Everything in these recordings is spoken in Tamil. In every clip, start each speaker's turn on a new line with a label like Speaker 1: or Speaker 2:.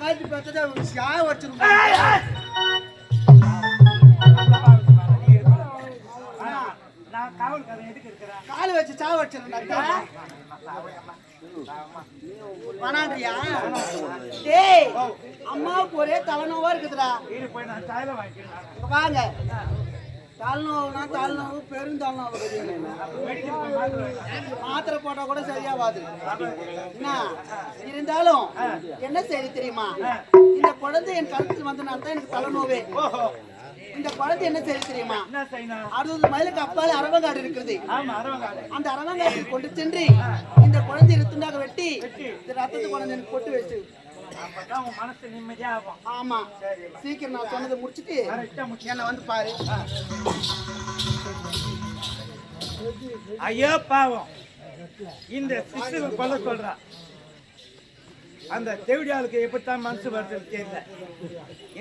Speaker 1: ஆயிரத்தி பத்து சாய வச்சிருக்கோம். காலு வச்சு சாவ வச்சிருந்தா பணான்றியா? டேய் அம்மாவுக்கு ஒரே தலைநோவா இருக்குதுடா. வாங்க தலைநோவுனா தலைநோவு பெருந்தலைநோவு மாத்திரை போட்டா கூட சரியாவாது. என்ன இருந்தாலும் என்ன செய்தி தெரியுமா? இந்த குழந்தை என் கழுத்தில் வந்தனால தான் எனக்கு தலைநோவே. இந்த குழந்தை என்ன செய்ய தெரியுமா? 60 மைலுக்கு அப்பால அரவங்காடு இருக்கிறது. அந்த அரவங்காட்டில் கொண்டு சென்று இந்த குழந்தை இருத்துண்டாக வெட்டி இந்த ரத்தத்து குழந்தை எனக்கு பொட்டு வச்சு மனசு நிம்மதியா ஆகும். ஆமா சீக்கிரம் நான் சொன்னதை முடிச்சுட்டு என்ன வந்து பாரு.
Speaker 2: ஐயோ பாவம் இந்த சிசுவை கொல்ல சொல்றா. அந்த தேவடியாளுக்கு எப்படித்தான் மனசு வருதுன்னு தெரியல.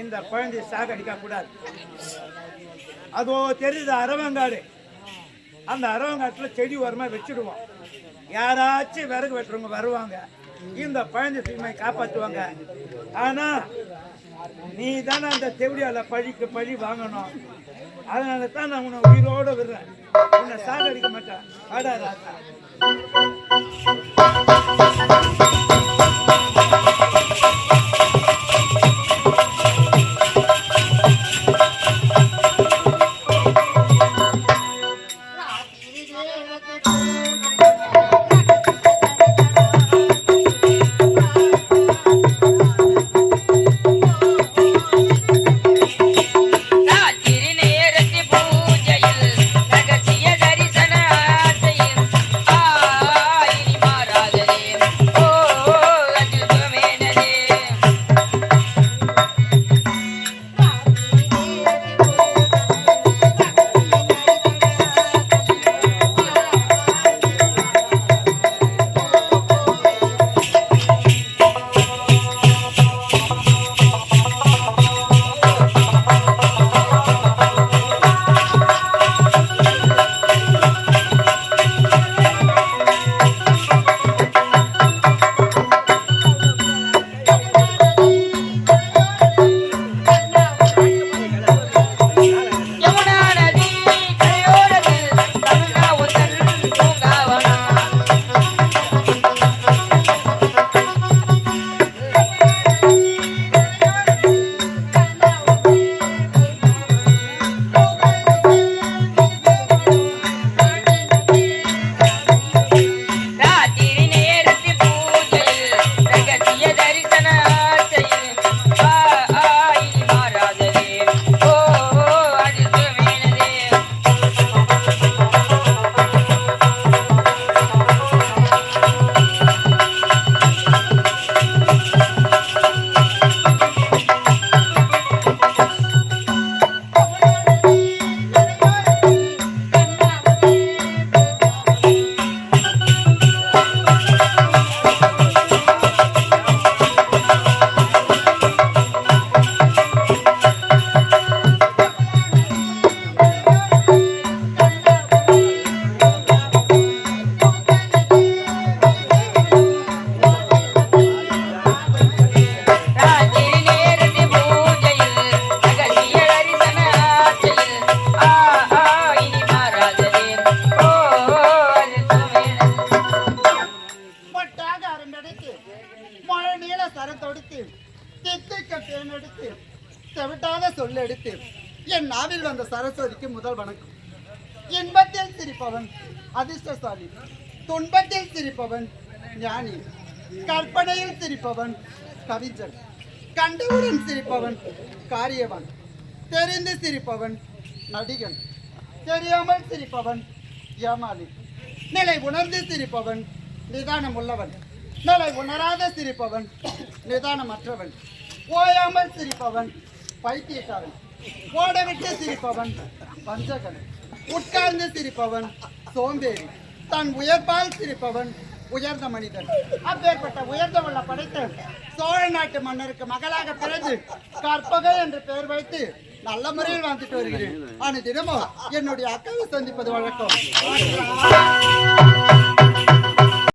Speaker 2: இந்த குழந்தைய சாகடிக்க கூடாது. அதோ தெரியுது அரவங்காடு. அந்த அரவங்காட்டுல செடி உரமா வச்சுடுவோம். யாராச்சும் விறகு வெட்டுறவங்க வருவாங்க, இந்த குழந்தை தீமை காப்பாற்றுவாங்க. ஆனா நீ தானே அந்த தேவடியால பழிக்கு பழி வாங்கணும். அதனால தான் நான் உன்னை உயிரோட விடுறேன். உன்னை சாகடிக்க மாட்டேன். வாடா ராசா.
Speaker 1: சொல்லெடுத்து என் நாவில் வந்த சரஸ்வதிக்கு முதல் வணக்கம். இன்பத்தில் சிரிப்பவன் அதிர்ஷ்டசாலி, துன்பத்தில் சிரிப்பவன் ஞானி, கற்பனையில் சிரிப்பவன் கவிஞன், கண்டவுடன் சிரிப்பவன் காரியவன், தெரிந்து சிரிப்பவன் நடிகன், தெரியாமல் சிரிப்பவன் ஏமாளி, நிலை உணர்ந்து சிரிப்பவன் நிதானம் உள்ளவன், நிலை உணராத சிரிப்பவன் நிதானமற்றவன், ஓயாமல் சிரிப்பவன் பைத்தியக்காரன், ஓடவிட்டு சிரிப்பவன் வஞ்சகன், உட்கார்ந்து சிரிப்பவன் சோம்பேறி, தன் உயர்பால் சிரிப்பவன் உயர்ந்த மனிதன். அப்பேற்பட்ட உயர்ந்தவள படைத்த சோழ நாட்டு மன்னருக்கு மகளாக பிறந்து கற்பகை என்று பெயர் வைத்து நல்ல முறையில் வாழ்ந்துட்டு வருகிறேன். ஆனா தினமும் என்னுடைய அக்காவை சந்திப்பது வழக்கம்.